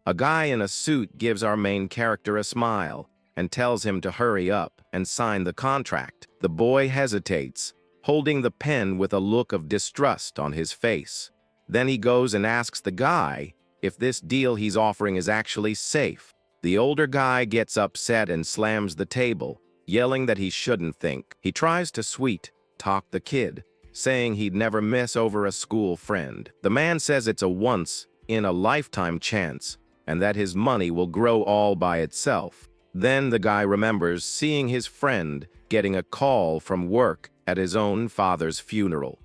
A guy in a suit gives our main character a smile and tells him to hurry up and sign the contract. The boy hesitates, holding the pen with a look of distrust on his face. Then he goes and asks the guy if this deal he's offering is actually safe. The older guy gets upset and slams the table, yelling that he shouldn't think. He tries to sweet-talk the kid, saying he'd never miss over a school friend. The man says it's a once-in-a-lifetime chance and that his money will grow all by itself. Then the guy remembers seeing his friend getting a call from work at his own father's funeral.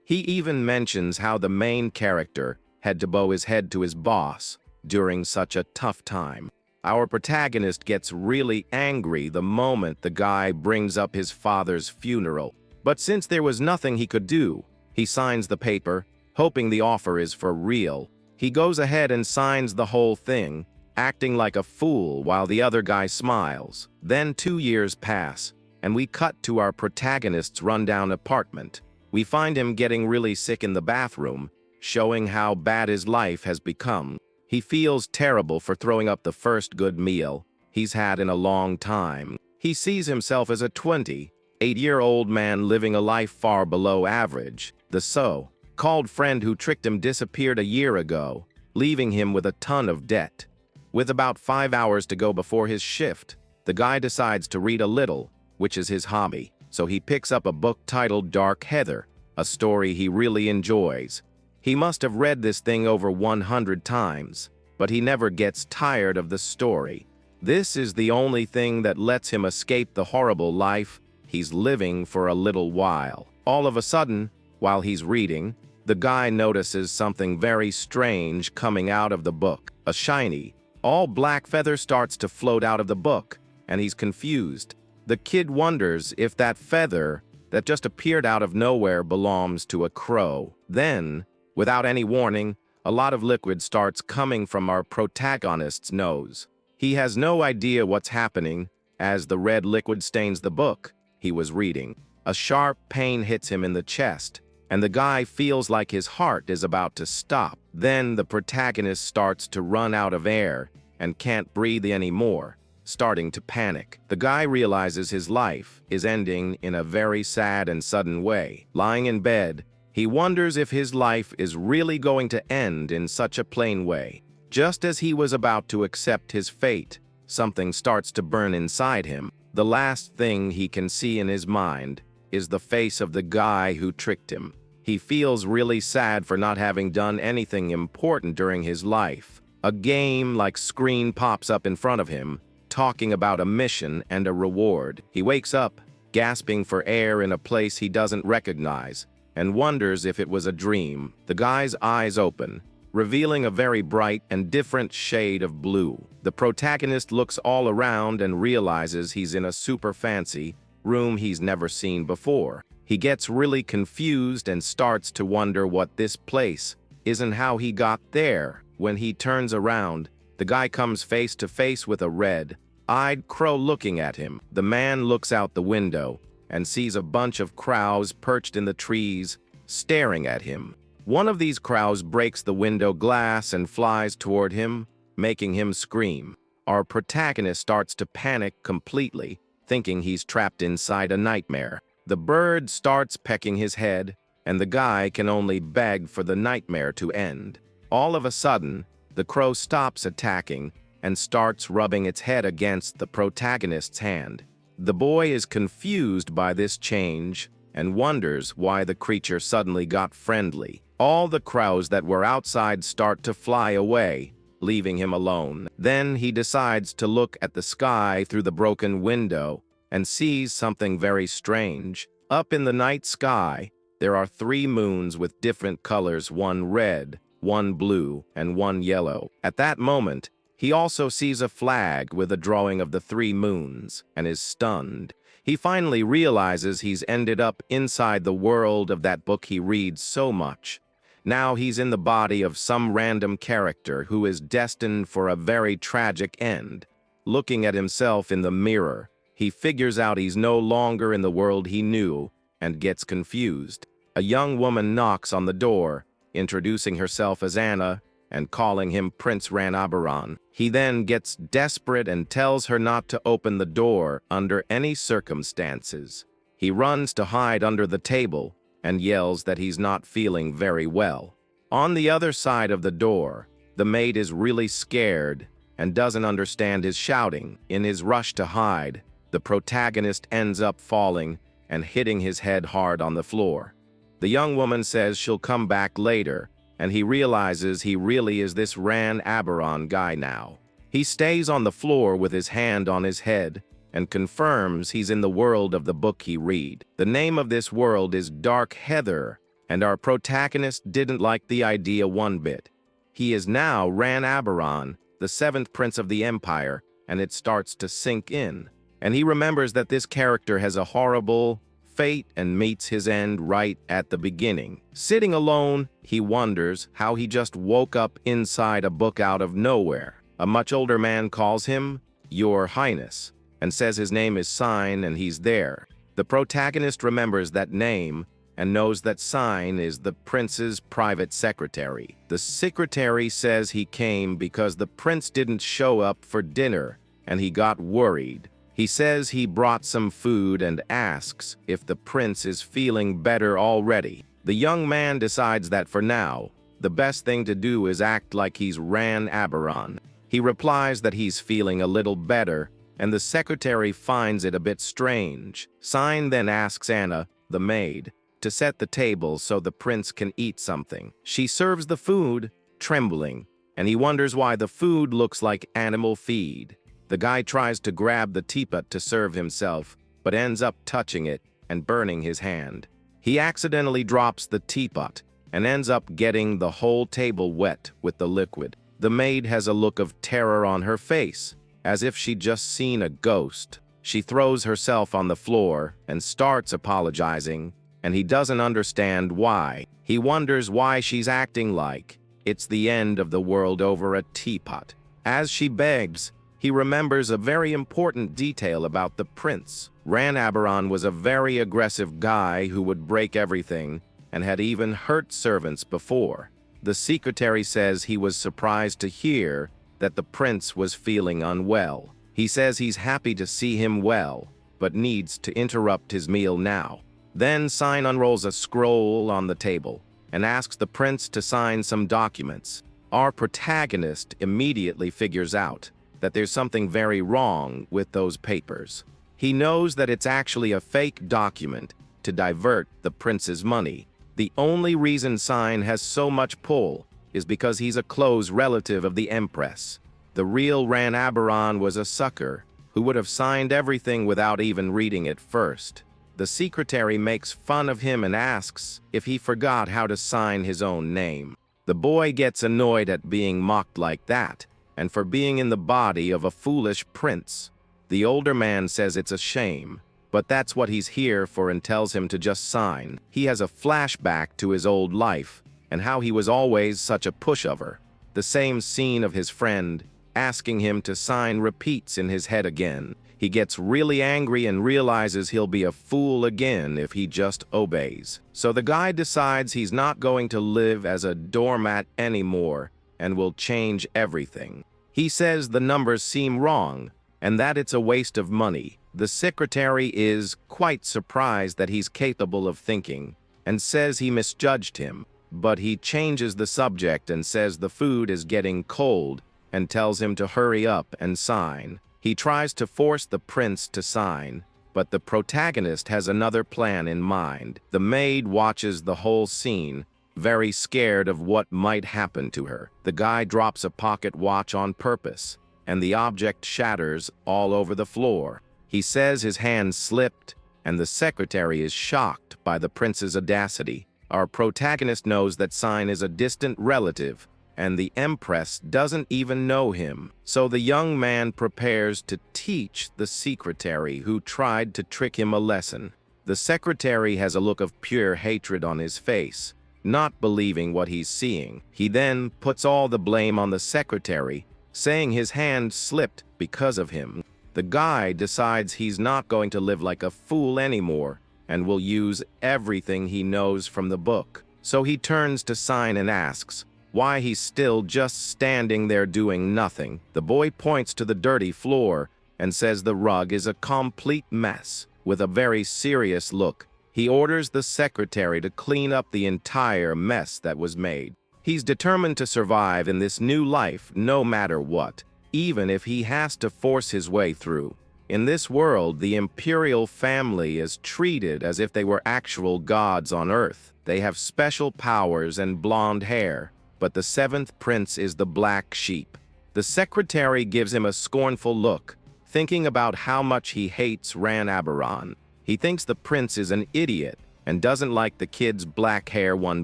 He even mentions how the main character had to bow his head to his boss during such a tough time. Our protagonist gets really angry the moment the guy brings up his father's funeral. But since there was nothing he could do, he signs the paper, hoping the offer is for real. He goes ahead and signs the whole thing, acting like a fool while the other guy smiles. Then 2 years pass, and we cut to our protagonist's rundown apartment. We find him getting really sick in the bathroom, showing how bad his life has become. He feels terrible for throwing up the first good meal he's had in a long time. He sees himself as a 28-year-old man living a life far below average. The so-called friend who tricked him disappeared a year ago, leaving him with a ton of debt. With about 5 hours to go before his shift, the guy decides to read a little, which is his hobby. So he picks up a book titled Dark Heather, a story he really enjoys. He must have read this thing over 100 times, but he never gets tired of the story. This is the only thing that lets him escape the horrible life he's living for a little while. All of a sudden, while he's reading, the guy notices something very strange coming out of the book. A shiny, all-black feather starts to float out of the book, and he's confused. The kid wonders if that feather that just appeared out of nowhere belongs to a crow. Then, without any warning, a lot of liquid starts coming from our protagonist's nose. He has no idea what's happening as the red liquid stains the book he was reading. A sharp pain hits him in the chest, and the guy feels like his heart is about to stop. Then the protagonist starts to run out of air and can't breathe anymore, starting to panic. The guy realizes his life is ending in a very sad and sudden way. Lying in bed, he wonders if his life is really going to end in such a plain way. Just as he was about to accept his fate, something starts to burn inside him. The last thing he can see in his mind is the face of the guy who tricked him. He feels really sad for not having done anything important during his life. A game-like screen pops up in front of him, talking about a mission and a reward. He wakes up, gasping for air in a place he doesn't recognize, and wonders if it was a dream. The guy's eyes open, revealing a very bright and different shade of blue. The protagonist looks all around and realizes he's in a super fancy room he's never seen before. He gets really confused and starts to wonder what this place is and how he got there. When he turns around, the guy comes face to face with a red-eyed crow looking at him. The man looks out the window and sees a bunch of crows perched in the trees, staring at him. One of these crows breaks the window glass and flies toward him, making him scream. Our protagonist starts to panic completely, thinking he's trapped inside a nightmare. The bird starts pecking his head, and the guy can only beg for the nightmare to end. All of a sudden, the crow stops attacking and starts rubbing its head against the protagonist's hand. The boy is confused by this change and wonders why the creature suddenly got friendly. All the crows that were outside start to fly away, leaving him alone. Then he decides to look at the sky through the broken window and sees something very strange. Up in the night sky, there are 3 moons with different colors, one red, one blue, and one yellow. At that moment, he also sees a flag with a drawing of the 3 moons and is stunned. He finally realizes he's ended up inside the world of that book he reads so much. Now he's in the body of some random character who is destined for a very tragic end. Looking at himself in the mirror, he figures out he's no longer in the world he knew and gets confused. A young woman knocks on the door, introducing herself as Anna and calling him Prince Ranabaran. He then gets desperate and tells her not to open the door under any circumstances. He runs to hide under the table and yells that he's not feeling very well. On the other side of the door, the maid is really scared and doesn't understand his shouting. In his rush to hide, the protagonist ends up falling and hitting his head hard on the floor. The young woman says she'll come back later, and he realizes he really is this Ranabaran guy now. He stays on the floor with his hand on his head and confirms he's in the world of the book he read. The name of this world is Dark Heather, and our protagonist didn't like the idea one bit. He is now Ranabaran, the seventh prince of the empire, and it starts to sink in. And he remembers that this character has a horrible fate and meets his end right at the beginning. Sitting alone, he wonders how he just woke up inside a book out of nowhere. A much older man calls him Your Highness and says his name is Sign and he's there. The protagonist remembers that name and knows that Sign is the prince's private secretary. The secretary says he came because the prince didn't show up for dinner and he got worried. He says he brought some food and asks if the prince is feeling better already. The young man decides that for now, the best thing to do is act like he's Ranabaran. He replies that he's feeling a little better, and the secretary finds it a bit strange. Sign then asks Anna, the maid, to set the table so the prince can eat something. She serves the food, trembling, and he wonders why the food looks like animal feed. The guy tries to grab the teapot to serve himself, but ends up touching it and burning his hand. He accidentally drops the teapot and ends up getting the whole table wet with the liquid. The maid has a look of terror on her face, as if she'd just seen a ghost. She throws herself on the floor and starts apologizing, and he doesn't understand why. He wonders why she's acting like it's the end of the world over a teapot. As she begs, he remembers a very important detail about the prince. Ranabaran was a very aggressive guy who would break everything and had even hurt servants before. The secretary says he was surprised to hear that the prince was feeling unwell. He says he's happy to see him well, but needs to interrupt his meal now. Then Sign unrolls a scroll on the table and asks the prince to sign some documents. Our protagonist immediately figures out that there's something very wrong with those papers. He knows that it's actually a fake document to divert the prince's money. The only reason Sign has so much pull is because he's a close relative of the empress. The real Ranabaran was a sucker who would have signed everything without even reading it first. The secretary makes fun of him and asks if he forgot how to sign his own name. The boy gets annoyed at being mocked like that, and for being in the body of a foolish prince. The older man says it's a shame, but that's what he's here for and tells him to just sign. He has a flashback to his old life and how he was always such a pushover. The same scene of his friend asking him to sign repeats in his head again. He gets really angry and realizes he'll be a fool again if he just obeys. So the guy decides he's not going to live as a doormat anymore and will change everything. He says the numbers seem wrong and that it's a waste of money. The secretary is quite surprised that he's capable of thinking and says he misjudged him, but he changes the subject and says the food is getting cold and tells him to hurry up and sign. He tries to force the prince to sign, but the protagonist has another plan in mind. The maid watches the whole scene, very scared of what might happen to her. The guy drops a pocket watch on purpose, and the object shatters all over the floor. He says his hand slipped, and the secretary is shocked by the prince's audacity. Our protagonist knows that Sign is a distant relative, and the empress doesn't even know him. So the young man prepares to teach the secretary who tried to trick him a lesson. The secretary has a look of pure hatred on his face, not believing what he's seeing. He then puts all the blame on the secretary, saying his hand slipped because of him. The guy decides he's not going to live like a fool anymore and will use everything he knows from the book. So he turns to Sign and asks, why he's still just standing there doing nothing. The boy points to the dirty floor and says the rug is a complete mess. With a very serious look, he orders the secretary to clean up the entire mess that was made. He's determined to survive in this new life no matter what, even if he has to force his way through. In this world, the imperial family is treated as if they were actual gods on Earth. They have special powers and blonde hair, but the seventh prince is the black sheep. The secretary gives him a scornful look, thinking about how much he hates Ran Aberon. He thinks the prince is an idiot and doesn't like the kid's black hair one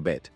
bit.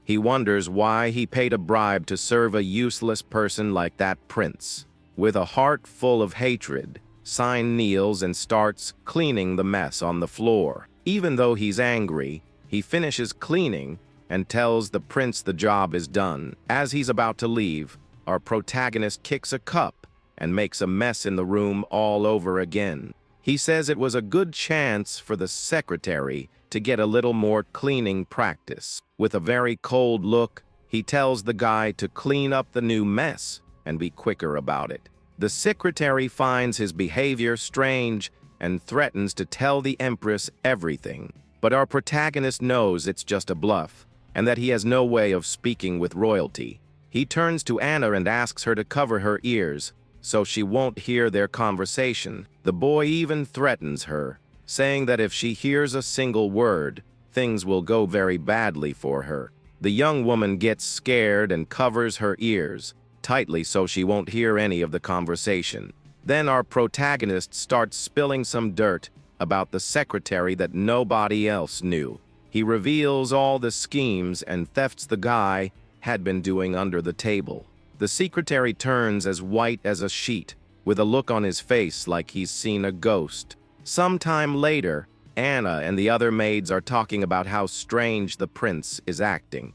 He wonders why he paid a bribe to serve a useless person like that prince. With a heart full of hatred, Sign kneels and starts cleaning the mess on the floor. Even though he's angry, he finishes cleaning and tells the prince the job is done. As he's about to leave, our protagonist kicks a cup and makes a mess in the room all over again. He says it was a good chance for the secretary to get a little more cleaning practice. With a very cold look, he tells the guy to clean up the new mess and be quicker about it. The secretary finds his behavior strange and threatens to tell the empress everything. But our protagonist knows it's just a bluff and that he has no way of speaking with royalty. He turns to Anna and asks her to cover her ears so she won't hear their conversation. The boy even threatens her, saying that if she hears a single word, things will go very badly for her. The young woman gets scared and covers her ears tightly so she won't hear any of the conversation. Then our protagonist starts spilling some dirt about the secretary that nobody else knew. He reveals all the schemes and thefts the guy had been doing under the table. The secretary turns as white as a sheet, with a look on his face like he's seen a ghost. Sometime later, Anna and the other maids are talking about how strange the prince is acting.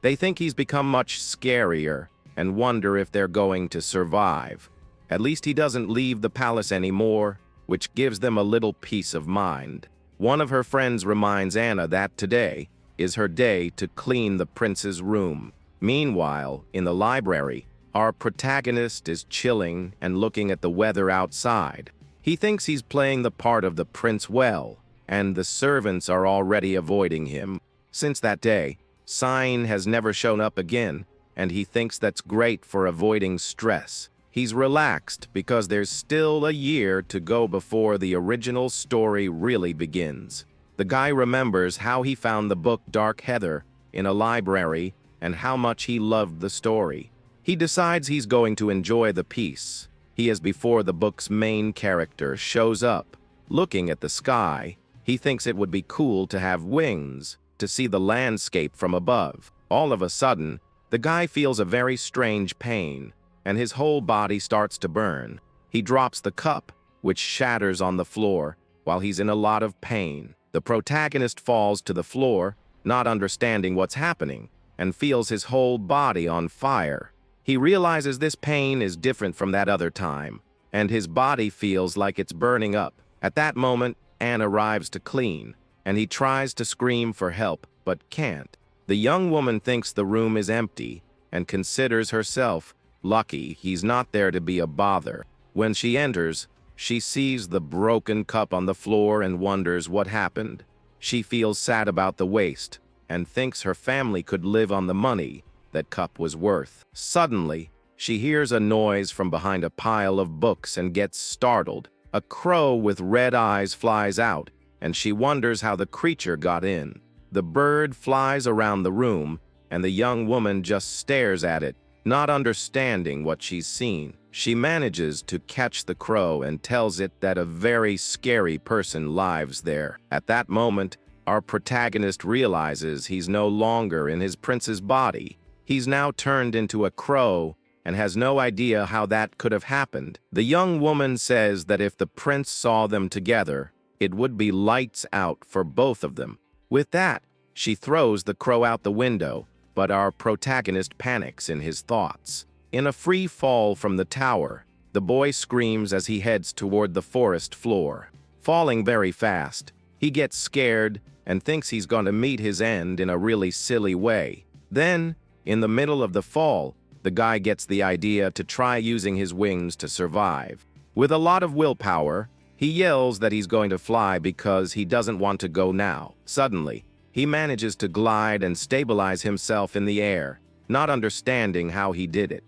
They think he's become much scarier and wonder if they're going to survive. At least he doesn't leave the palace anymore, which gives them a little peace of mind. One of her friends reminds Anna that today is her day to clean the prince's room. Meanwhile, in the library, our protagonist is chilling and looking at the weather outside. He thinks he's playing the part of the prince well, and the servants are already avoiding him. Since that day, Sign has never shown up again, and he thinks that's great for avoiding stress. He's relaxed because there's still a year to go before the original story really begins. The guy remembers how he found the book Dark Heather in a library and how much he loved the story. He decides he's going to enjoy the piece. He is before the book's main character shows up. Looking at the sky, he thinks it would be cool to have wings, to see the landscape from above. All of a sudden, the guy feels a very strange pain, and his whole body starts to burn. He drops the cup, which shatters on the floor, while he's in a lot of pain. The protagonist falls to the floor, not understanding what's happening, and feels his whole body on fire. He realizes this pain is different from that other time, and his body feels like it's burning up. At that moment, Anne arrives to clean, and he tries to scream for help, but can't. The young woman thinks the room is empty, and considers herself lucky he's not there to be a bother. When she enters, she sees the broken cup on the floor and wonders what happened. She feels sad about the waste, and thinks her family could live on the money that cup was worth. Suddenly, she hears a noise from behind a pile of books and gets startled. A crow with red eyes flies out, and she wonders how the creature got in. The bird flies around the room, and the young woman just stares at it, not understanding what she's seen. She manages to catch the crow and tells it that a very scary person lives there. At that moment, our protagonist realizes he's no longer in his prince's body. He's now turned into a crow and has no idea how that could have happened. The young woman says that if the prince saw them together, it would be lights out for both of them. With that, she throws the crow out the window, but our protagonist panics in his thoughts. In a free fall from the tower, the boy screams as he heads toward the forest floor. Falling very fast, he gets scared and thinks he's going to meet his end in a really silly way. Then, In the middle of the fall, the guy gets the idea to try using his wings to survive. With a lot of willpower, he yells that he's going to fly because he doesn't want to go now. Suddenly, he manages to glide and stabilize himself in the air, not understanding how he did it.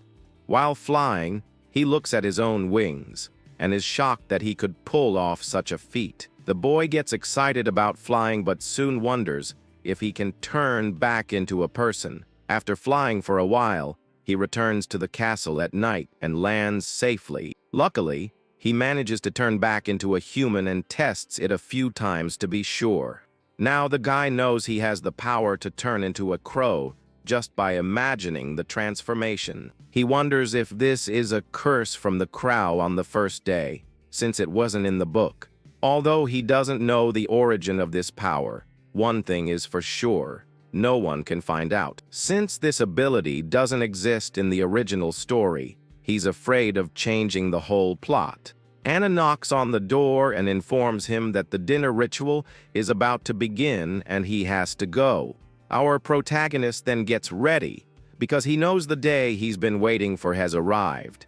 While flying, he looks at his own wings and is shocked that he could pull off such a feat. The boy gets excited about flying but soon wonders if he can turn back into a person. After flying for a while, he returns to the castle at night and lands safely. Luckily, he manages to turn back into a human and tests it a few times to be sure. Now the guy knows he has the power to turn into a crow just by imagining the transformation. He wonders if this is a curse from the crow on the first day, since it wasn't in the book. Although he doesn't know the origin of this power, one thing is for sure: no one can find out. Since this ability doesn't exist in the original story, he's afraid of changing the whole plot. Anna knocks on the door and informs him that the dinner ritual is about to begin and he has to go. Our protagonist then gets ready, because he knows the day he's been waiting for has arrived.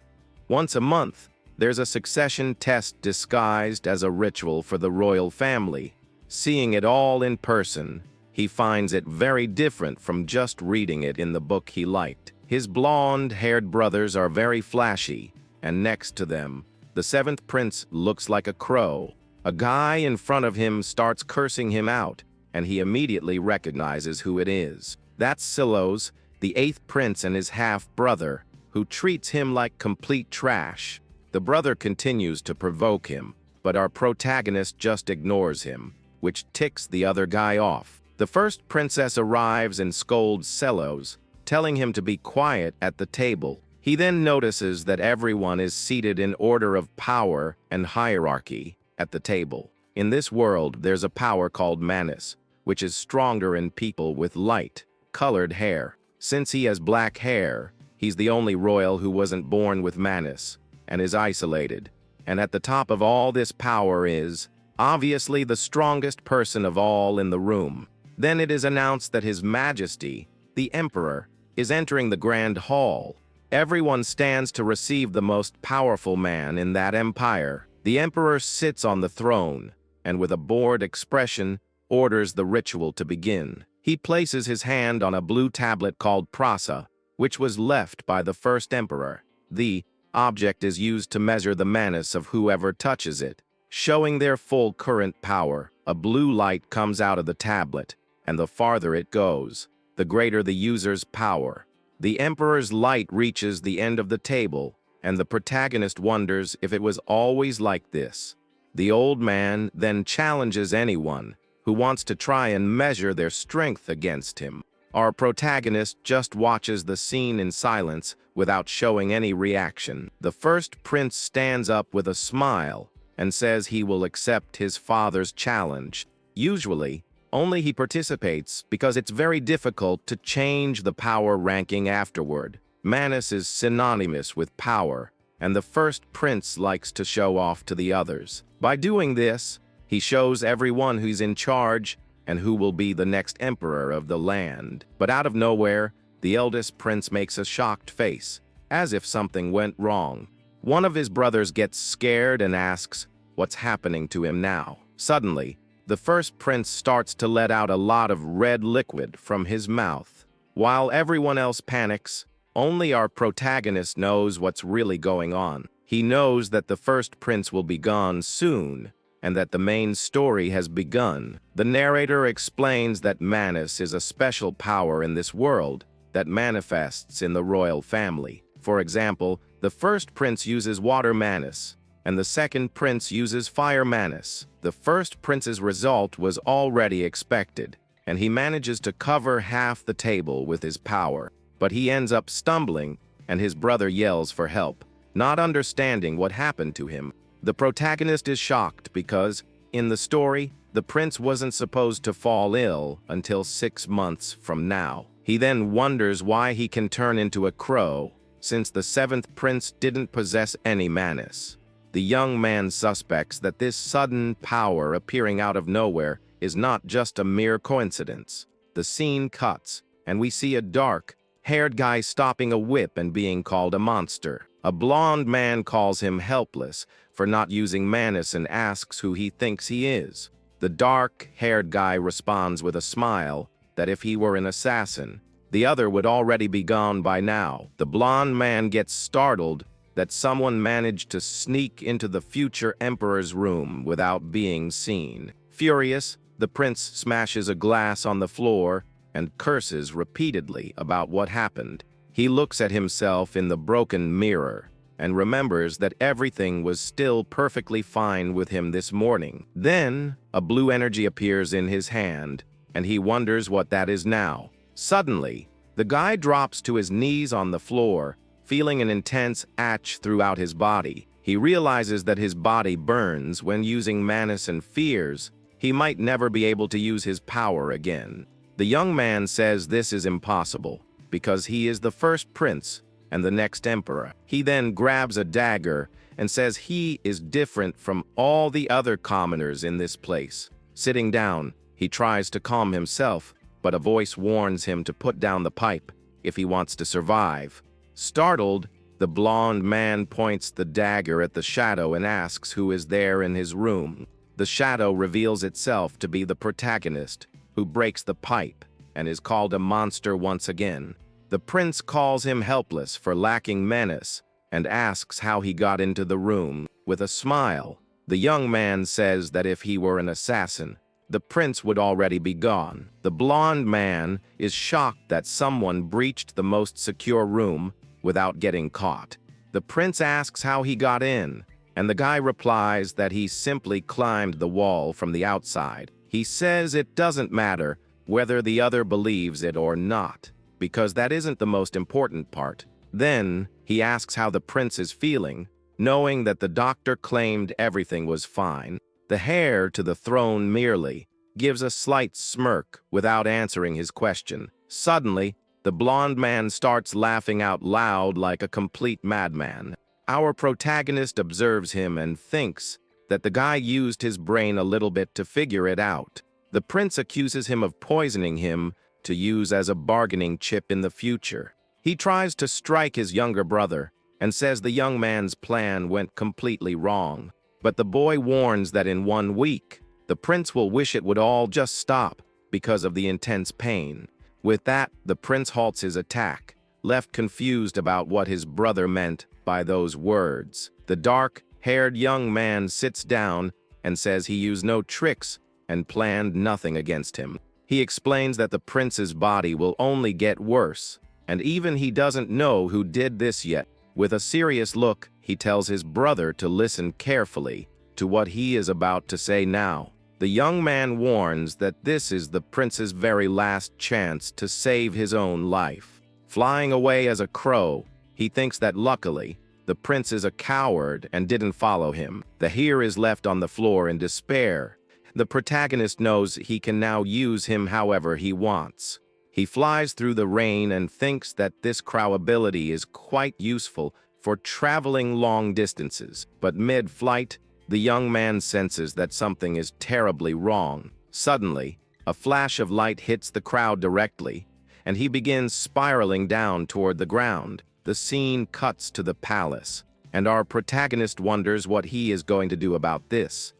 Once a month, there's a succession test disguised as a ritual for the royal family. Seeing it all in person, he finds it very different from just reading it in the book he liked. His blonde-haired brothers are very flashy, and next to them, the seventh prince looks like a crow. A guy in front of him starts cursing him out, and he immediately recognizes who it is. That's Silos, the eighth prince and his half-brother, who treats him like complete trash. The brother continues to provoke him, but our protagonist just ignores him, which ticks the other guy off. The first princess arrives and scolds Silos, telling him to be quiet at the table. He then notices that everyone is seated in order of power and hierarchy at the table. In this world, there's a power called Manus, which is stronger in people with light, colored hair. Since he has black hair, he's the only royal who wasn't born with Manus and is isolated. And at the top of all this power is, obviously, the strongest person of all in the room. Then it is announced that His Majesty, the Emperor, is entering the Grand Hall. Everyone stands to receive the most powerful man in that empire. The Emperor sits on the throne, and with a bored expression, orders the ritual to begin. He places his hand on a blue tablet called prasa, which was left by the first emperor. The object is used to measure the manus of whoever touches it. Showing their full current power, a blue light comes out of the tablet, and the farther it goes, the greater the user's power. The emperor's light reaches the end of the table, and the protagonist wonders if it was always like this. The old man then challenges anyone who wants to try and measure their strength against him. Our protagonist just watches the scene in silence without showing any reaction. The first prince stands up with a smile and says he will accept his father's challenge. Usually, only he participates because it's very difficult to change the power ranking afterward. Manus is synonymous with power, and the first prince likes to show off to the others. By doing this, he shows everyone who's in charge and who will be the next emperor of the land. But out of nowhere, the eldest prince makes a shocked face, as if something went wrong. One of his brothers gets scared and asks what's happening to him now. Suddenly, the first prince starts to let out a lot of red liquid from his mouth. While everyone else panics, only our protagonist knows what's really going on. He knows that the first prince will be gone soon, and that the main story has begun. The narrator explains that Manus is a special power in this world that manifests in the royal family. For example, the first prince uses water Manus, and the second prince uses fire Manus. The first prince's result was already expected, and he manages to cover half the table with his power. But he ends up stumbling, and his brother yells for help, not understanding what happened to him. The protagonist is shocked because, in the story, the prince wasn't supposed to fall ill until 6 months from now. He then wonders why he can turn into a crow, since the seventh prince didn't possess any manus. The young man suspects that this sudden power appearing out of nowhere is not just a mere coincidence. The scene cuts, and we see a dark, haired guy stopping a whip and being called a monster. A blonde man calls him helpless for not using manus and asks who he thinks he is. The dark-haired guy responds with a smile that if he were an assassin, the other would already be gone by now. The blonde man gets startled that someone managed to sneak into the future emperor's room without being seen. Furious, the prince smashes a glass on the floor and curses repeatedly about what happened. He looks at himself in the broken mirror and remembers that everything was still perfectly fine with him this morning. Then, a blue energy appears in his hand, and he wonders what that is now. Suddenly, the guy drops to his knees on the floor, feeling an intense itch throughout his body. He realizes that his body burns when using manus and fears he might never be able to use his power again. The young man says this is impossible because he is the first prince and the next emperor. He then grabs a dagger and says he is different from all the other commoners in this place. Sitting down, he tries to calm himself, but a voice warns him to put down the pipe if he wants to survive. Startled, the blonde man points the dagger at the shadow and asks who is there in his room. The shadow reveals itself to be the protagonist, who breaks the pipe and is called a monster once again. The prince calls him helpless for lacking menace and asks how he got into the room. With a smile, the young man says that if he were an assassin, the prince would already be gone. The blonde man is shocked that someone breached the most secure room without getting caught. The prince asks how he got in, and the guy replies that he simply climbed the wall from the outside. He says it doesn't matter whether the other believes it or not, because that isn't the most important part. Then, he asks how the prince is feeling, knowing that the doctor claimed everything was fine. The heir to the throne merely gives a slight smirk without answering his question. Suddenly, the blonde man starts laughing out loud like a complete madman. Our protagonist observes him and thinks that the guy used his brain a little bit to figure it out. The prince accuses him of poisoning him to use as a bargaining chip in the future. He tries to strike his younger brother and says the young man's plan went completely wrong. But the boy warns that in 1 week, the prince will wish it would all just stop because of the intense pain. With that, the prince halts his attack, left confused about what his brother meant by those words. The dark-haired young man sits down and says he used no tricks and planned nothing against him. He explains that the prince's body will only get worse, and even he doesn't know who did this yet. With a serious look, he tells his brother to listen carefully to what he is about to say now. The young man warns that this is the prince's very last chance to save his own life. Flying away as a crow, he thinks that luckily, the prince is a coward and didn't follow him. The hero is left on the floor in despair. The protagonist knows he can now use him however he wants. He flies through the rain and thinks that this crow ability is quite useful for traveling long distances. But mid-flight, the young man senses that something is terribly wrong. Suddenly, a flash of light hits the crowd directly, and he begins spiraling down toward the ground. The scene cuts to the palace, and our protagonist wonders what he is going to do about this.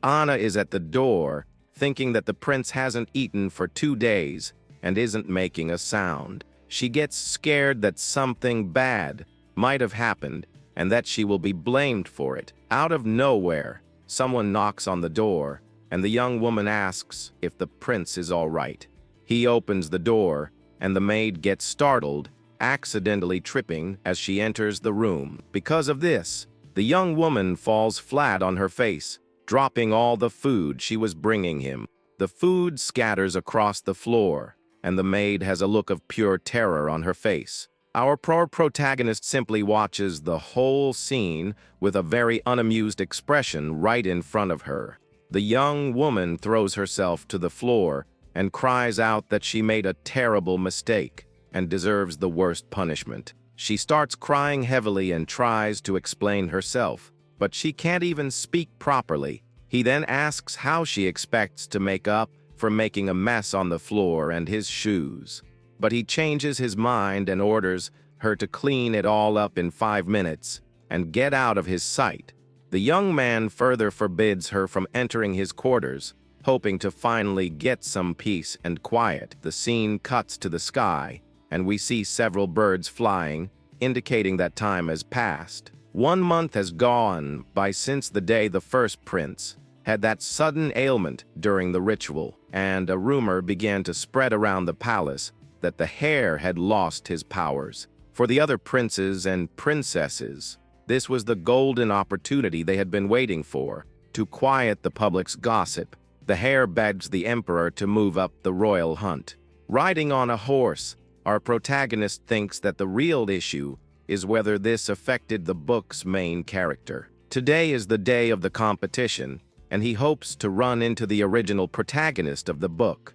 Anna is at the door, thinking that the prince hasn't eaten for 2 days and isn't making a sound. She gets scared that something bad might have happened and that she will be blamed for it. Out of nowhere, someone knocks on the door, and the young woman asks if the prince is all right. He opens the door, and the maid gets startled, accidentally tripping as she enters the room. Because of this, the young woman falls flat on her face, dropping all the food she was bringing him. The food scatters across the floor, and the maid has a look of pure terror on her face. Our protagonist simply watches the whole scene with a very unamused expression right in front of her. The young woman throws herself to the floor and cries out that she made a terrible mistake and deserves the worst punishment. She starts crying heavily and tries to explain herself, but she can't even speak properly. He then asks how she expects to make up for making a mess on the floor and his shoes. but he changes his mind and orders her to clean it all up in 5 minutes and get out of his sight. The young man further forbids her from entering his quarters, hoping to finally get some peace and quiet. The scene cuts to the sky, and we see several birds flying, indicating that time has passed. 1 month has gone by since the day the first prince had that sudden ailment during the ritual, and a rumor began to spread around the palace that the hare had lost his powers. For the other princes and princesses, this was the golden opportunity they had been waiting for, to quiet the public's gossip. The hare begs the emperor to move up the royal hunt. Riding on a horse, our protagonist thinks that the real issue is whether this affected the book's main character. Today is the day of the competition, and he hopes to run into the original protagonist of the book.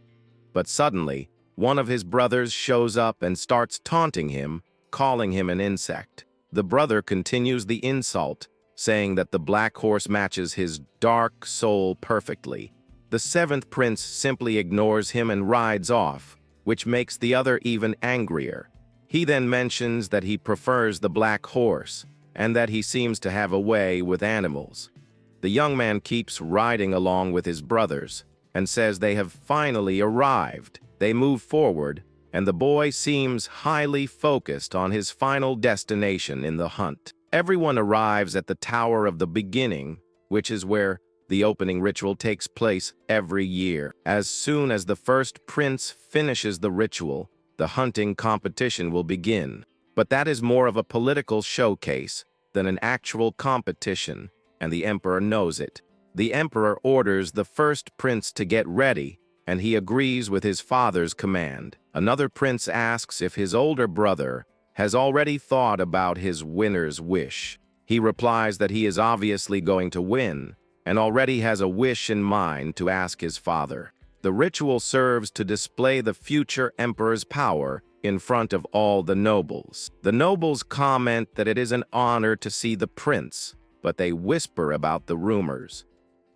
But suddenly, one of his brothers shows up and starts taunting him, calling him an insect. The brother continues the insult, saying that the black horse matches his dark soul perfectly. The seventh prince simply ignores him and rides off, which makes the other even angrier. He then mentions that he prefers the black horse, and that he seems to have a way with animals. The young man keeps riding along with his brothers, and says they have finally arrived. They move forward, and the boy seems highly focused on his final destination in the hunt. Everyone arrives at the Tower of the Beginning, which is where the opening ritual takes place every year. As soon as the first prince finishes the ritual, the hunting competition will begin. But that is more of a political showcase than an actual competition, and the emperor knows it. The emperor orders the first prince to get ready, and he agrees with his father's command. Another prince asks if his older brother has already thought about his winner's wish. He replies that he is obviously going to win, and already has a wish in mind to ask his father. The ritual serves to display the future emperor's power in front of all the nobles. The nobles comment that it is an honor to see the prince, but they whisper about the rumors.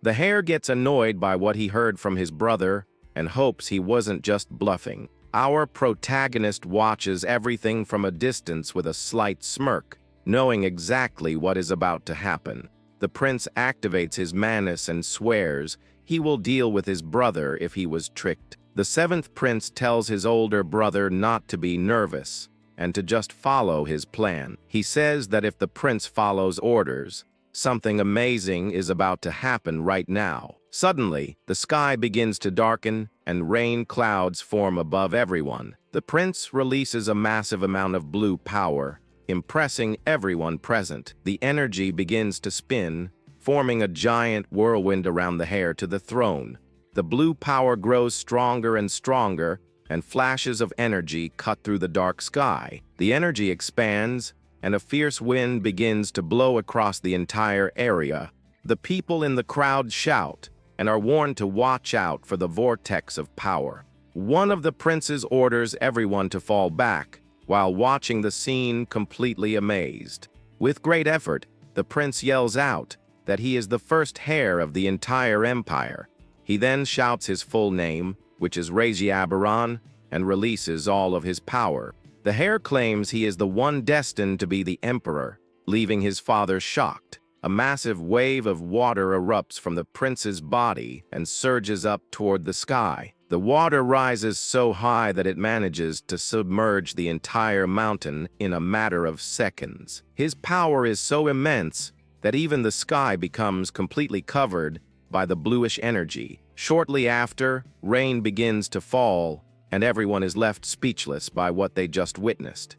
The hare gets annoyed by what he heard from his brother and hopes he wasn't just bluffing. Our protagonist watches everything from a distance with a slight smirk, knowing exactly what is about to happen. The prince activates his manus and swears he will deal with his brother if he was tricked. The seventh prince tells his older brother not to be nervous and to just follow his plan. He says that if the prince follows orders, something amazing is about to happen right now. Suddenly, the sky begins to darken and rain clouds form above everyone. The prince releases a massive amount of blue power, impressing everyone present. The energy begins to spin, forming a giant whirlwind around the heir to the throne. The blue power grows stronger and stronger, and flashes of energy cut through the dark sky. The energy expands, and a fierce wind begins to blow across the entire area. The people in the crowd shout and are warned to watch out for the vortex of power. One of the princes orders everyone to fall back, while watching the scene completely amazed. With great effort, the prince yells out that he is the first heir of the entire empire. He then shouts his full name, which is Recap, and releases all of his power. The heir claims he is the one destined to be the emperor, leaving his father shocked. A massive wave of water erupts from the prince's body and surges up toward the sky. The water rises so high that it manages to submerge the entire mountain in a matter of seconds. His power is so immense that even the sky becomes completely covered by the bluish energy. Shortly after, rain begins to fall, and everyone is left speechless by what they just witnessed.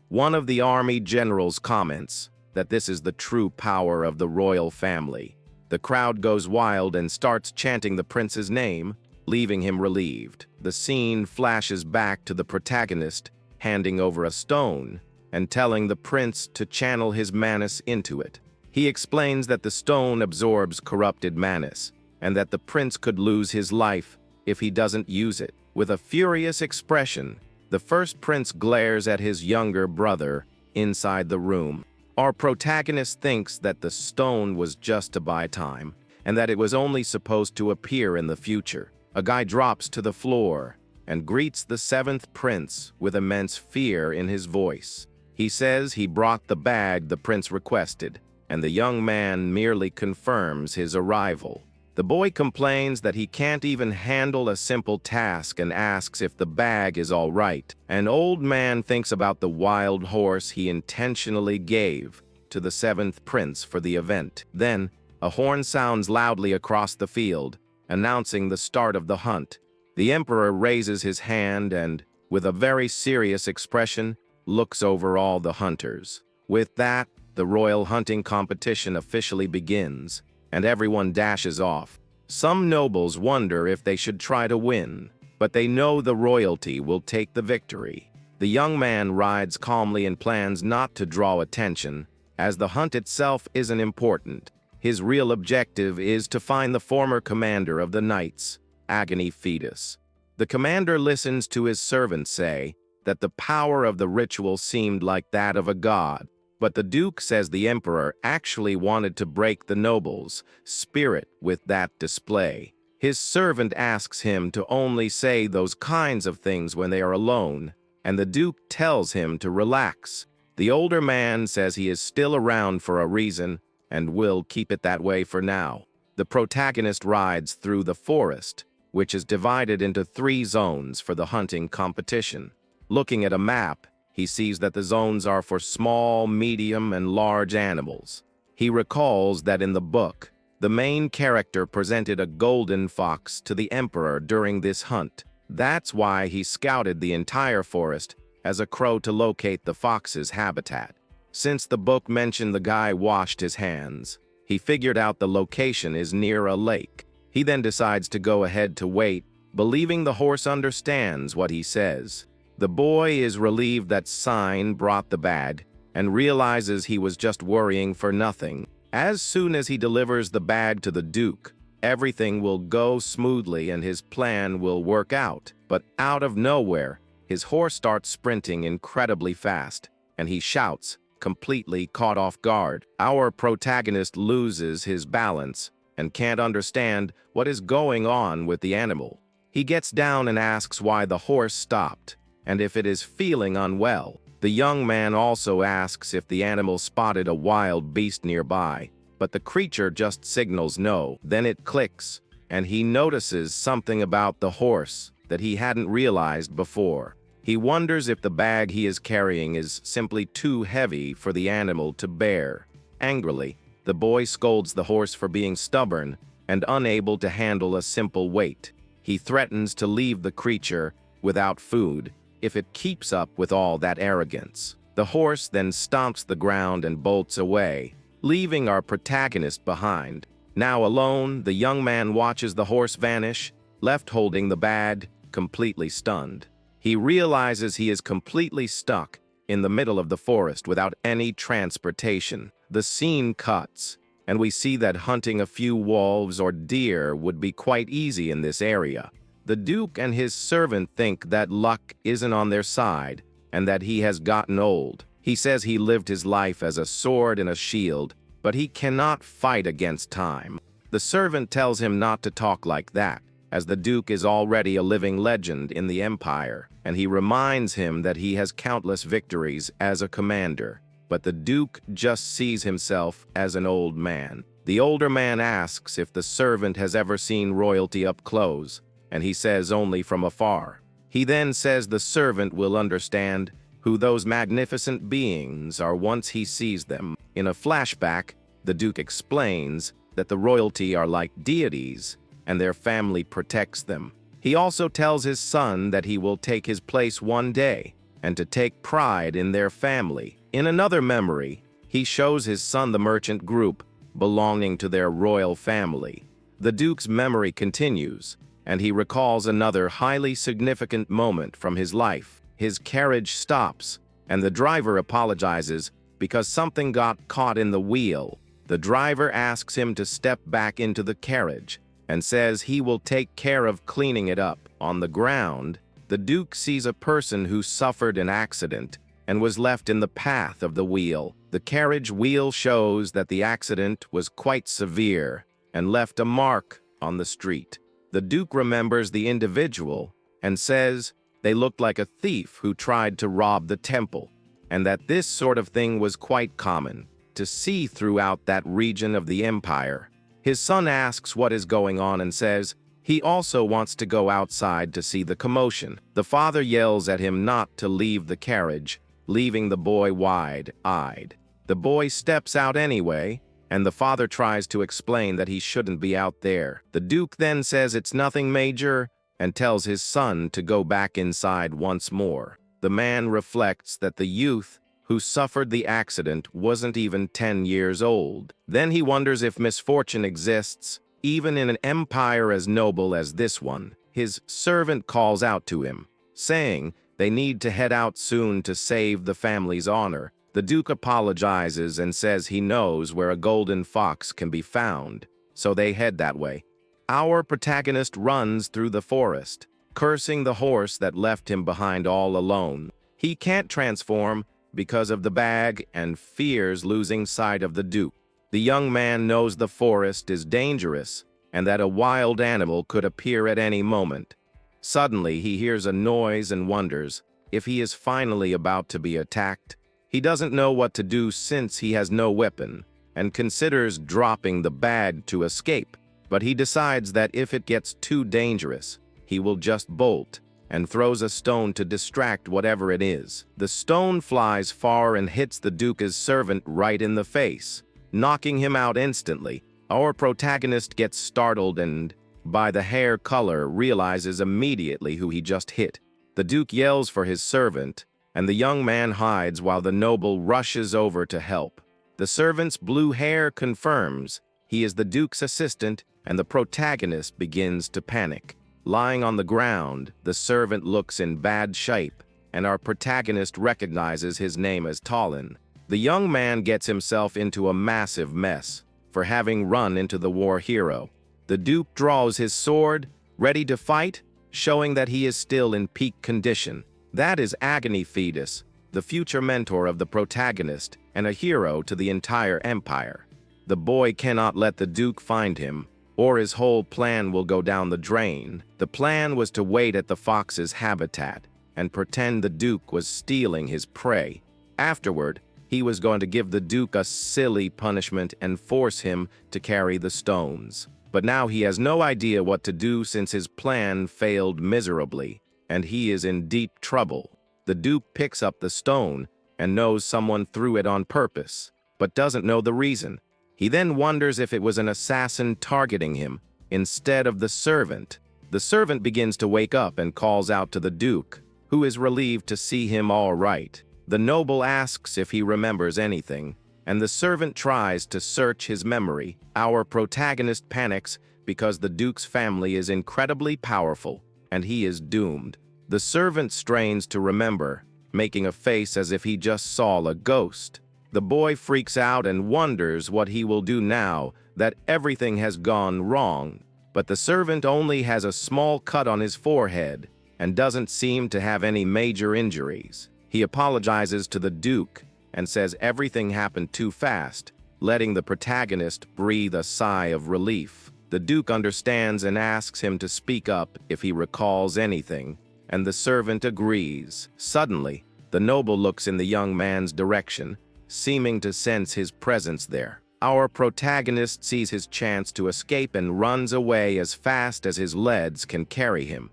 One of the army generals comments that this is the true power of the royal family. The crowd goes wild and starts chanting the prince's name, leaving him relieved. The scene flashes back to the protagonist handing over a stone and telling the prince to channel his manus into it. He explains that the stone absorbs corrupted manus, and that the prince could lose his life if he doesn't use it. With a furious expression, the first prince glares at his younger brother inside the room. Our protagonist thinks that the stone was just to buy time, and that it was only supposed to appear in the future. A guy drops to the floor, and greets the seventh prince with immense fear in his voice. He says he brought the bag the prince requested, and the young man merely confirms his arrival. The boy complains that he can't even handle a simple task and asks if the bag is all right. An old man thinks about the wild horse he intentionally gave to the seventh prince for the event. Then, a horn sounds loudly across the field, announcing the start of the hunt. The emperor raises his hand and, with a very serious expression, looks over all the hunters. With that, the royal hunting competition officially begins, and everyone dashes off. Some nobles wonder if they should try to win, but they know the royalty will take the victory. The young man rides calmly and plans not to draw attention, as the hunt itself isn't important. His real objective is to find the former commander of the knights, Agony Fetus. The commander listens to his servant say that the power of the ritual seemed like that of a god, but the duke says the emperor actually wanted to break the nobles' spirit with that display. His servant asks him to only say those kinds of things when they are alone, and the duke tells him to relax. The older man says he is still around for a reason and will keep it that way for now. The protagonist rides through the forest, which is divided into 3 zones for the hunting competition. Looking at a map, he sees that the zones are for small, medium, and large animals. He recalls that in the book, the main character presented a golden fox to the emperor during this hunt. That's why he scouted the entire forest as a crow to locate the fox's habitat. Since the book mentioned the guy washed his hands, he figured out the location is near a lake. He then decides to go ahead to wait, believing the horse understands what he says. The boy is relieved that Sign brought the bag and realizes he was just worrying for nothing. As soon as he delivers the bag to the duke, everything will go smoothly and his plan will work out. But out of nowhere, his horse starts sprinting incredibly fast, and he shouts, completely caught off guard. Our protagonist loses his balance and can't understand what is going on with the animal. He gets down and asks why the horse stopped, and if it is feeling unwell. The young man also asks if the animal spotted a wild beast nearby, but the creature just signals no. Then it clicks, and he notices something about the horse that he hadn't realized before. He wonders if the bag he is carrying is simply too heavy for the animal to bear. Angrily, the boy scolds the horse for being stubborn and unable to handle a simple weight. He threatens to leave the creature without food if it keeps up with all that arrogance. The horse then stomps the ground and bolts away, leaving our protagonist behind. Now alone, the young man watches the horse vanish, left holding the bag, completely stunned. He realizes he is completely stuck in the middle of the forest without any transportation. The scene cuts, and we see that hunting a few wolves or deer would be quite easy in this area. The duke and his servant think that luck isn't on their side and that he has gotten old. He says he lived his life as a sword and a shield, but he cannot fight against time. The servant tells him not to talk like that, as the duke is already a living legend in the empire, and he reminds him that he has countless victories as a commander. But the duke just sees himself as an old man. The older man asks if the servant has ever seen royalty up close, and he says only from afar. He then says the servant will understand who those magnificent beings are once he sees them. In a flashback, the duke explains that the royalty are like deities, and their family protects them. He also tells his son that he will take his place one day, and to take pride in their family. In another memory, he shows his son the merchant group belonging to their royal family. The duke's memory continues, and he recalls another highly significant moment from his life. His carriage stops, and the driver apologizes because something got caught in the wheel. The driver asks him to step back into the carriage and says he will take care of cleaning it up. On the ground, the duke sees a person who suffered an accident and was left in the path of the wheel. The carriage wheel shows that the accident was quite severe and left a mark on the street. The duke remembers the individual and says they looked like a thief who tried to rob the temple, and that this sort of thing was quite common to see throughout that region of the empire. His son asks what is going on and says he also wants to go outside to see the commotion. The father yells at him not to leave the carriage, leaving the boy wide-eyed. The boy steps out anyway, and the father tries to explain that he shouldn't be out there. The Duke then says it's nothing major and tells his son to go back inside once more. The man reflects that the youth who suffered the accident wasn't even 10 years old. Then he wonders if misfortune exists, even in an empire as noble as this one. His servant calls out to him, saying they need to head out soon to save the family's honor. The Duke apologizes and says he knows where a golden fox can be found, so they head that way. Our protagonist runs through the forest, cursing the horse that left him behind all alone. He can't transform because of the bag and fears losing sight of the Duke. The young man knows the forest is dangerous and that a wild animal could appear at any moment. Suddenly, he hears a noise and wonders if he is finally about to be attacked. He doesn't know what to do since he has no weapon and considers dropping the bag to escape, but he decides that if it gets too dangerous, he will just bolt and throws a stone to distract whatever it is. The stone flies far and hits the Duke's servant right in the face, knocking him out instantly. Our protagonist gets startled and, by the hair color, realizes immediately who he just hit. The Duke yells for his servant, and the young man hides while the noble rushes over to help. The servant's blue hair confirms he is the Duke's assistant, and the protagonist begins to panic. Lying on the ground, the servant looks in bad shape, and our protagonist recognizes his name as Talon. The young man gets himself into a massive mess for having run into the war hero. The Duke draws his sword, ready to fight, showing that he is still in peak condition. That is Agony Fetus, the future mentor of the protagonist and a hero to the entire empire. The boy cannot let the Duke find him, or his whole plan will go down the drain. The plan was to wait at the fox's habitat and pretend the Duke was stealing his prey. Afterward, he was going to give the Duke a silly punishment and force him to carry the stones. But now he has no idea what to do since his plan failed miserably, and he is in deep trouble. The Duke picks up the stone and knows someone threw it on purpose, but doesn't know the reason. He then wonders if it was an assassin targeting him instead of the servant. The servant begins to wake up and calls out to the Duke, who is relieved to see him all right. The noble asks if he remembers anything, and the servant tries to search his memory. Our protagonist panics because the Duke's family is incredibly powerful, and he is doomed. The servant strains to remember, making a face as if he just saw a ghost. The boy freaks out and wonders what he will do now that everything has gone wrong, but the servant only has a small cut on his forehead and doesn't seem to have any major injuries. He apologizes to the Duke and says everything happened too fast, letting the protagonist breathe a sigh of relief. The Duke understands and asks him to speak up if he recalls anything, and the servant agrees. Suddenly, the noble looks in the young man's direction, seeming to sense his presence there. Our protagonist sees his chance to escape and runs away as fast as his legs can carry him.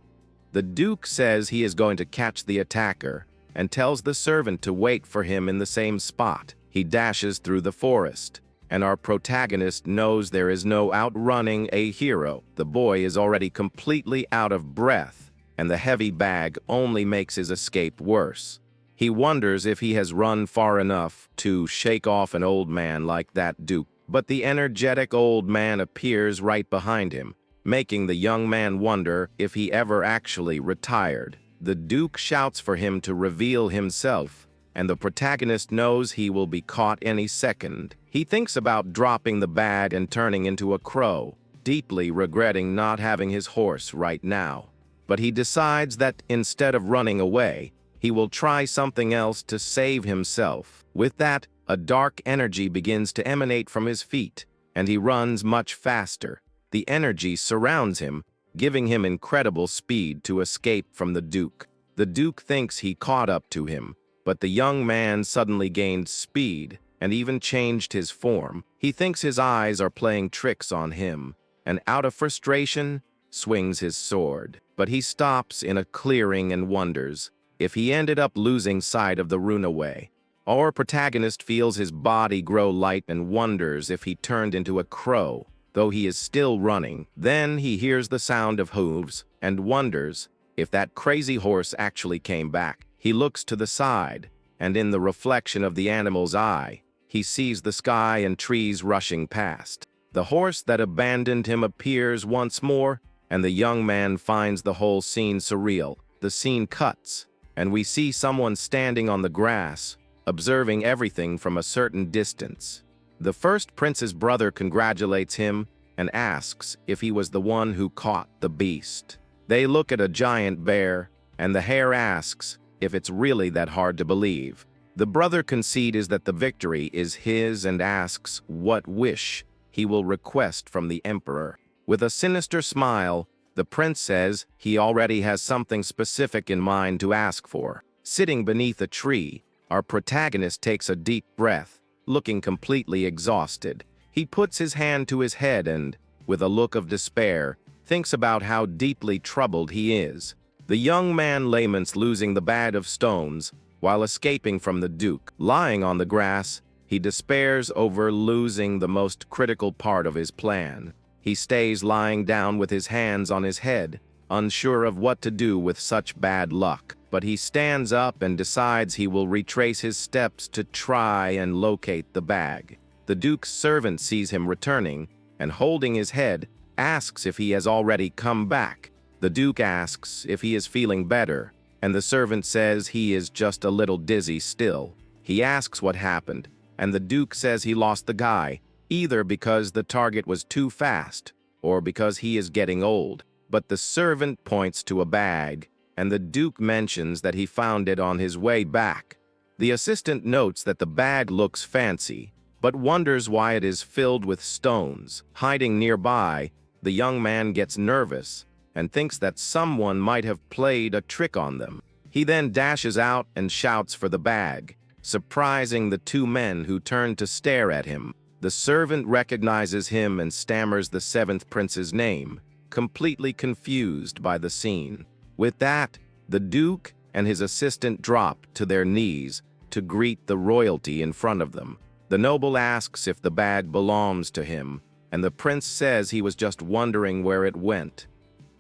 The Duke says he is going to catch the attacker and tells the servant to wait for him in the same spot. He dashes through the forest, and our protagonist knows there is no outrunning a hero. The boy is already completely out of breath, and the heavy bag only makes his escape worse. He wonders if he has run far enough to shake off an old man like that Duke, but the energetic old man appears right behind him, making the young man wonder if he ever actually retired. The Duke shouts for him to reveal himself, and the protagonist knows he will be caught any second. He thinks about dropping the bag and turning into a crow, deeply regretting not having his horse right now. But he decides that instead of running away, he will try something else to save himself. With that, a dark energy begins to emanate from his feet, and he runs much faster. The energy surrounds him, giving him incredible speed to escape from the Duke. The Duke thinks he caught up to him, but the young man suddenly gained speed and even changed his form. He thinks his eyes are playing tricks on him, and out of frustration, swings his sword. But he stops in a clearing and wonders if he ended up losing sight of the runaway. Our protagonist feels his body grow light and wonders if he turned into a crow, though he is still running. Then he hears the sound of hooves and wonders if that crazy horse actually came back. He looks to the side, and in the reflection of the animal's eye, he sees the sky and trees rushing past. The horse that abandoned him appears once more, and the young man finds the whole scene surreal. The scene cuts, and we see someone standing on the grass, observing everything from a certain distance. The first prince's brother congratulates him and asks if he was the one who caught the beast. They look at a giant bear, and the hare asks if it's really that hard to believe. The brother concedes that the victory is his and asks what wish he will request from the emperor. With a sinister smile, the prince says he already has something specific in mind to ask for. Sitting beneath a tree, our protagonist takes a deep breath, looking completely exhausted. He puts his hand to his head and, with a look of despair, thinks about how deeply troubled he is. The young man laments losing the bag of stones while escaping from the Duke. Lying on the grass, he despairs over losing the most critical part of his plan. He stays lying down with his hands on his head, unsure of what to do with such bad luck. But he stands up and decides he will retrace his steps to try and locate the bag. The Duke's servant sees him returning, and holding his head, asks if he has already come back. The Duke asks if he is feeling better, and the servant says he is just a little dizzy still. He asks what happened, and the Duke says he lost the guy, either because the target was too fast, or because he is getting old. But the servant points to a bag, and the Duke mentions that he found it on his way back. The assistant notes that the bag looks fancy, but wonders why it is filled with stones. Hiding nearby, the young man gets nervous and thinks that someone might have played a trick on them. He then dashes out and shouts for the bag, surprising the two men who turn to stare at him. The servant recognizes him and stammers the seventh prince's name, completely confused by the scene. With that, the Duke and his assistant drop to their knees to greet the royalty in front of them. The noble asks if the bag belongs to him, and the prince says he was just wondering where it went.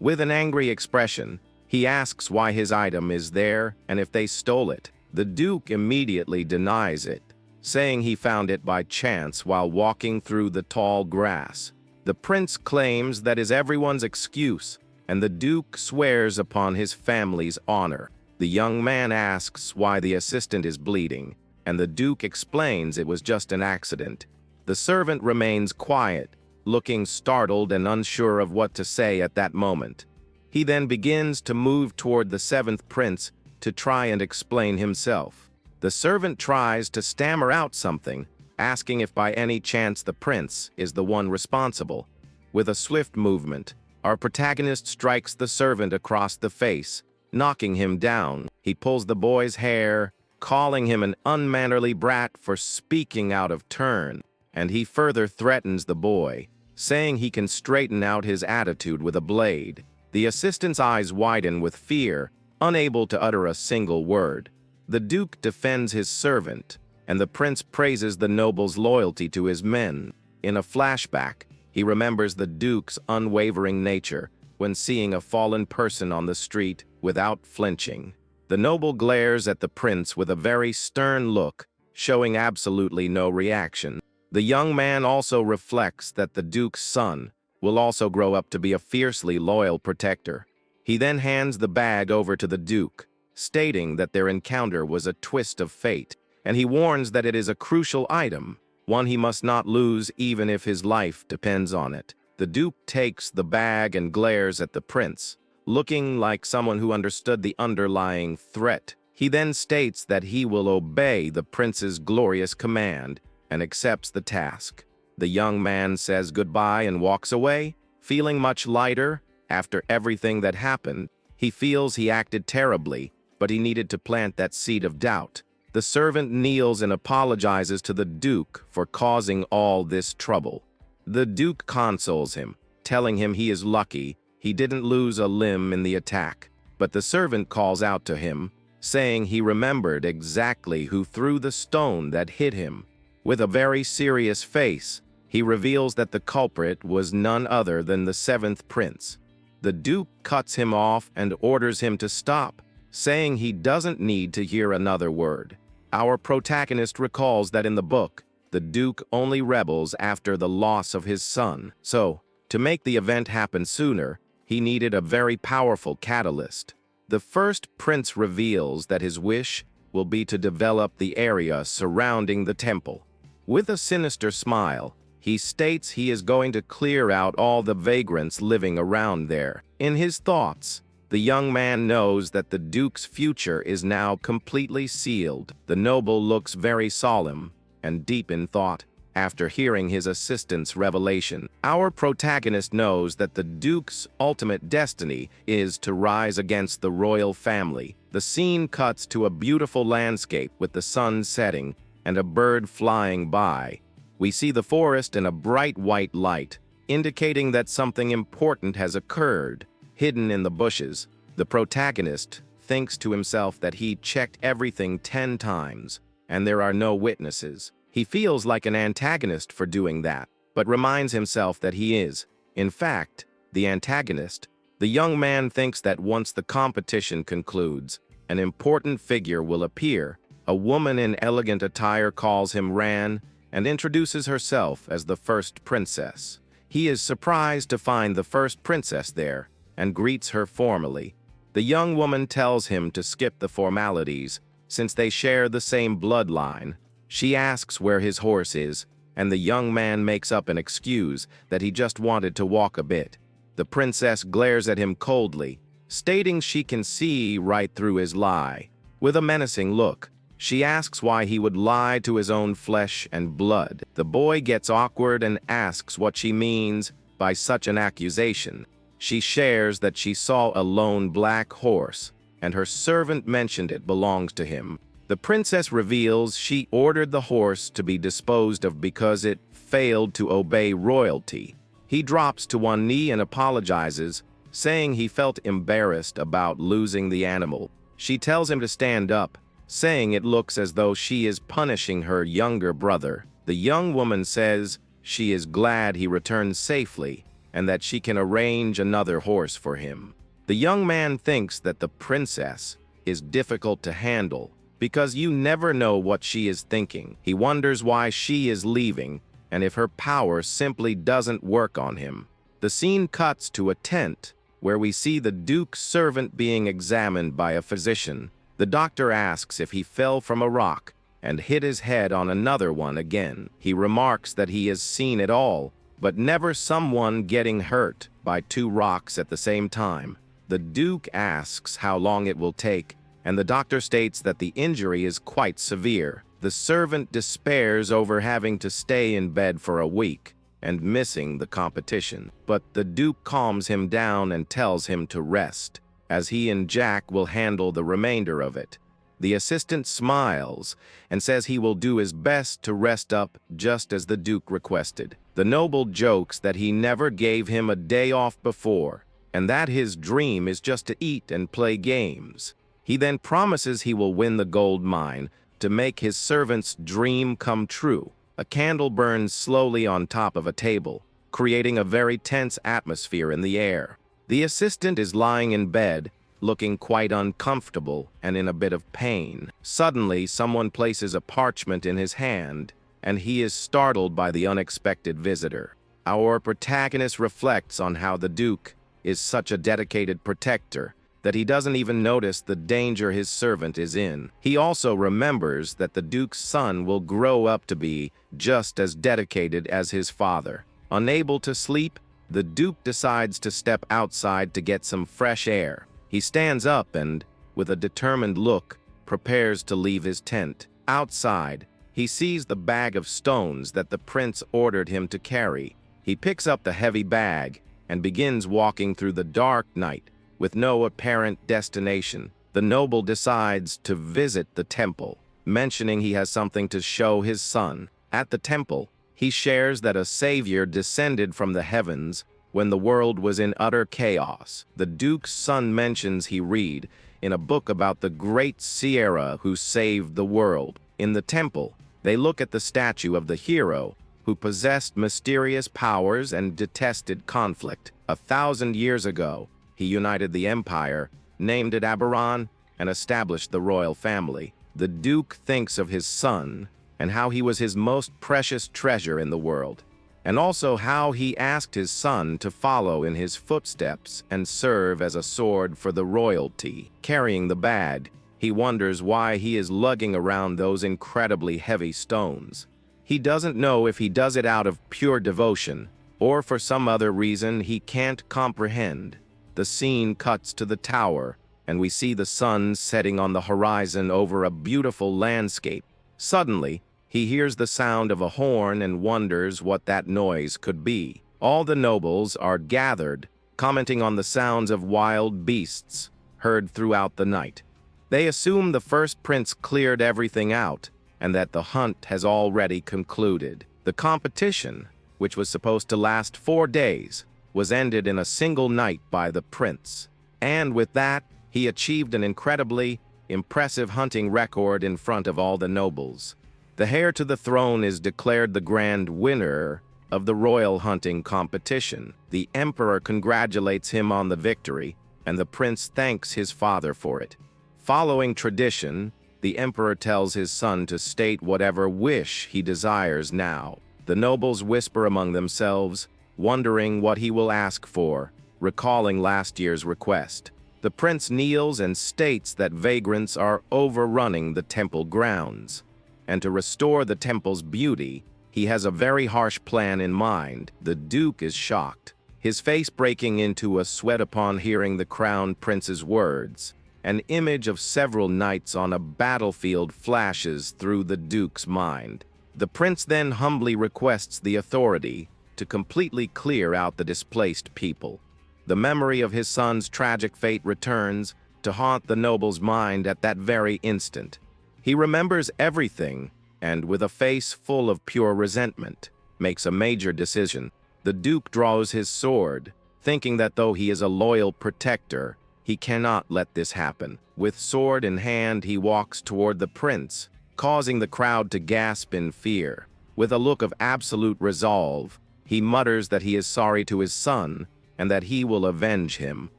With an angry expression, he asks why his item is there and if they stole it. The Duke immediately denies it, saying he found it by chance while walking through the tall grass. The prince claims that is everyone's excuse, and the Duke swears upon his family's honor. The young man asks why the assistant is bleeding, and the Duke explains it was just an accident. The servant remains quiet, looking startled and unsure of what to say at that moment. He then begins to move toward the seventh prince to try and explain himself. The servant tries to stammer out something, asking if by any chance the prince is the one responsible. With a swift movement, our protagonist strikes the servant across the face, knocking him down. He pulls the boy's hair, calling him an unmannerly brat for speaking out of turn, and he further threatens the boy, saying he can straighten out his attitude with a blade. The assistant's eyes widen with fear, unable to utter a single word. The Duke defends his servant, and the prince praises the noble's loyalty to his men. In a flashback, he remembers the Duke's unwavering nature when seeing a fallen person on the street without flinching. The noble glares at the prince with a very stern look, showing absolutely no reaction. The young man also reflects that the Duke's son will also grow up to be a fiercely loyal protector. He then hands the bag over to the Duke, stating that their encounter was a twist of fate, and he warns that it is a crucial item, one he must not lose even if his life depends on it. The Duke takes the bag and glares at the prince, looking like someone who understood the underlying threat. He then states that he will obey the prince's glorious command and accepts the task. The young man says goodbye and walks away, feeling much lighter After everything that happened, he feels he acted terribly, but he needed to plant that seed of doubt. The servant kneels and apologizes to the Duke for causing all this trouble. The Duke consoles him, telling him he is lucky he didn't lose a limb in the attack. But the servant calls out to him, saying he remembered exactly who threw the stone that hit him. With a very serious face, he reveals that the culprit was none other than the seventh prince. The Duke cuts him off and orders him to stop, saying he doesn't need to hear another word. Our protagonist recalls that in the book, the Duke only rebels after the loss of his son. So, to make the event happen sooner, he needed a very powerful catalyst. The first prince reveals that his wish will be to develop the area surrounding the temple. With a sinister smile, he states he is going to clear out all the vagrants living around there. In his thoughts, the young man knows that the Duke's future is now completely sealed. The noble looks very solemn and deep in thought after hearing his assistant's revelation. Our protagonist knows that the Duke's ultimate destiny is to rise against the royal family. The scene cuts to a beautiful landscape with the sun setting and a bird flying by. We see the forest in a bright white light, indicating that something important has occurred. Hidden in the bushes, the protagonist thinks to himself that he checked everything 10 times, and there are no witnesses. He feels like an antagonist for doing that, but reminds himself that he is, in fact, the antagonist. The young man thinks that once the competition concludes, an important figure will appear. A woman in elegant attire calls him Ran and introduces herself as the first princess. He is surprised to find the first princess there and greets her formally. The young woman tells him to skip the formalities since they share the same bloodline. She asks where his horse is, and the young man makes up an excuse that he just wanted to walk a bit. The princess glares at him coldly, stating she can see right through his lie. With a menacing look, she asks why he would lie to his own flesh and blood. The boy gets awkward and asks what she means by such an accusation. She shares that she saw a lone black horse, and her servant mentioned it belongs to him. The princess reveals she ordered the horse to be disposed of because it failed to obey royalty. He drops to one knee and apologizes, saying he felt embarrassed about losing the animal. She tells him to stand up, saying it looks as though she is punishing her younger brother. The young woman says she is glad he returned safely and that she can arrange another horse for him. The young man thinks that the princess is difficult to handle because you never know what she is thinking. He wonders why she is leaving and if her power simply doesn't work on him. The scene cuts to a tent where we see the Duke's servant being examined by a physician. The doctor asks if he fell from a rock and hit his head on another one again. He remarks that he has seen it all, but never someone getting hurt by 2 rocks at the same time. The Duke asks how long it will take, and the doctor states that the injury is quite severe. The servant despairs over having to stay in bed for a week and missing the competition, but the Duke calms him down and tells him to rest, as he and Jack will handle the remainder of it. The assistant smiles and says he will do his best to rest up just as the Duke requested. The noble jokes that he never gave him a day off before, and that his dream is just to eat and play games. He then promises he will win the gold mine to make his servant's dream come true. A candle burns slowly on top of a table, creating a very tense atmosphere in the air. The assistant is lying in bed, looking quite uncomfortable and in a bit of pain. Suddenly, someone places a parchment in his hand, and he is startled by the unexpected visitor. Our protagonist reflects on how the Duke is such a dedicated protector that he doesn't even notice the danger his servant is in. He also remembers that the Duke's son will grow up to be just as dedicated as his father. Unable to sleep, the Duke decides to step outside to get some fresh air. He stands up and, with a determined look, prepares to leave his tent. Outside, he sees the bag of stones that the prince ordered him to carry. He picks up the heavy bag and begins walking through the dark night with no apparent destination. The noble decides to visit the temple, mentioning he has something to show his son. At the temple, he shares that a savior descended from the heavens when the world was in utter chaos. The duke's son mentions he read in a book about the great Sierra who saved the world. In the temple, they look at the statue of the hero who possessed mysterious powers and detested conflict. 1,000 years ago, he united the empire, named it Aberon, and established the royal family. The duke thinks of his son and how he was his most precious treasure in the world, and also how he asked his son to follow in his footsteps and serve as a sword for the royalty. Carrying the bag, he wonders why he is lugging around those incredibly heavy stones. He doesn't know if he does it out of pure devotion or for some other reason he can't comprehend. The scene cuts to the tower, and we see the sun setting on the horizon over a beautiful landscape. Suddenly, he hears the sound of a horn and wonders what that noise could be. All the nobles are gathered, commenting on the sounds of wild beasts heard throughout the night. They assume the first prince cleared everything out and that the hunt has already concluded. The competition, which was supposed to last 4 days, was ended in a single night by the prince. And with that, he achieved an incredibly impressive hunting record in front of all the nobles. The heir to the throne is declared the grand winner of the royal hunting competition. The emperor congratulates him on the victory, and the prince thanks his father for it. Following tradition, the emperor tells his son to state whatever wish he desires now. The nobles whisper among themselves, wondering what he will ask for, recalling last year's request. The prince kneels and states that vagrants are overrunning the temple grounds, and to restore the temple's beauty, he has a very harsh plan in mind. The duke is shocked, his face breaking into a sweat upon hearing the crown prince's words. An image of several knights on a battlefield flashes through the duke's mind. The prince then humbly requests the authority to completely clear out the displaced people. The memory of his son's tragic fate returns to haunt the noble's mind at that very instant. He remembers everything and, with a face full of pure resentment, makes a major decision. The duke draws his sword, thinking that though he is a loyal protector, he cannot let this happen. With sword in hand, he walks toward the prince, causing the crowd to gasp in fear. With a look of absolute resolve, he mutters that he is sorry to his son and that he will avenge him.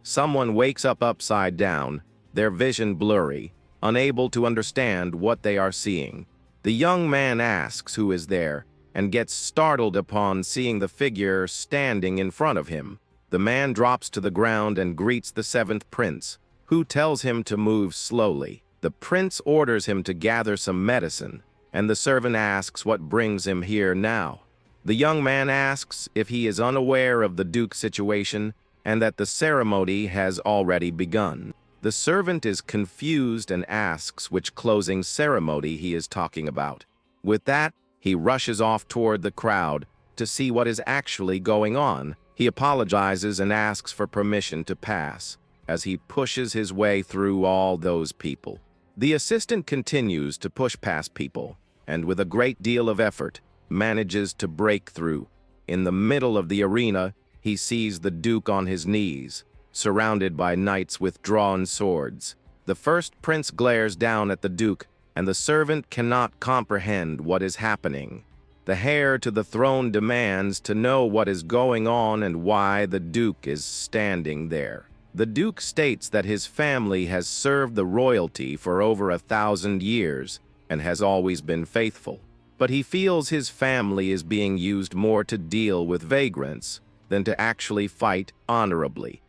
Someone wakes up upside down, their vision blurry, unable to understand what they are seeing. The young man asks who is there and gets startled upon seeing the figure standing in front of him. The man drops to the ground and greets the 7th prince, who tells him to move slowly. The prince orders him to gather some medicine, and the servant asks what brings him here now. The young man asks if he is unaware of the duke's situation and that the ceremony has already begun. The servant is confused and asks which closing ceremony he is talking about. With that, he rushes off toward the crowd to see what is actually going on. He apologizes and asks for permission to pass as he pushes his way through all those people. The assistant continues to push past people and, with a great deal of effort, manages to break through. In the middle of the arena, he sees the duke on his knees, surrounded by knights with drawn swords. The first prince glares down at the duke, and the servant cannot comprehend what is happening. The heir to the throne demands to know what is going on and why the duke is standing there. The duke states that his family has served the royalty for over 1,000 years and has always been faithful. But he feels his family is being used more to deal with vagrants than to actually fight honorably.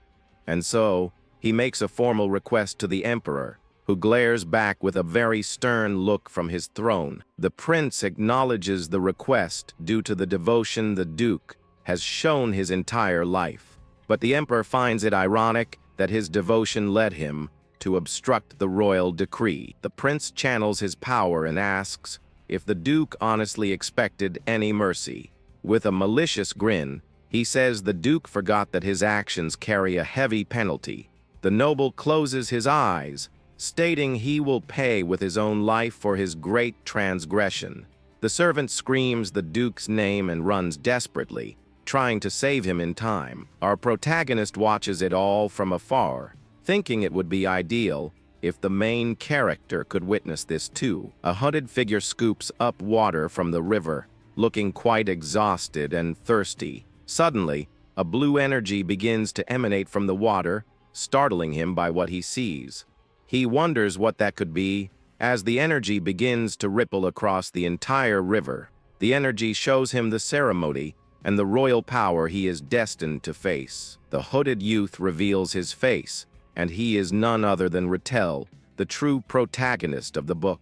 And so, he makes a formal request to the emperor, who glares back with a very stern look from his throne. The prince acknowledges the request due to the devotion the duke has shown his entire life. But the emperor finds it ironic that his devotion led him to obstruct the royal decree. The prince channels his power and asks if the duke honestly expected any mercy. With a malicious grin, He says the Duke forgot that his actions carry a heavy penalty. The noble closes his eyes, stating he will pay with his own life for his great transgression. The servant screams the Duke's name and runs desperately, trying to save him in time. Our protagonist watches it all from afar, thinking it would be ideal if the main character could witness this too. A hooded figure scoops up water from the river, looking quite exhausted and thirsty. Suddenly, a blue energy begins to emanate from the water, startling him by what he sees. He wonders what that could be, as the energy begins to ripple across the entire river. The energy shows him the ceremony and the royal power he is destined to face. The hooded youth reveals his face, and he is none other than Rattel, the true protagonist of the book.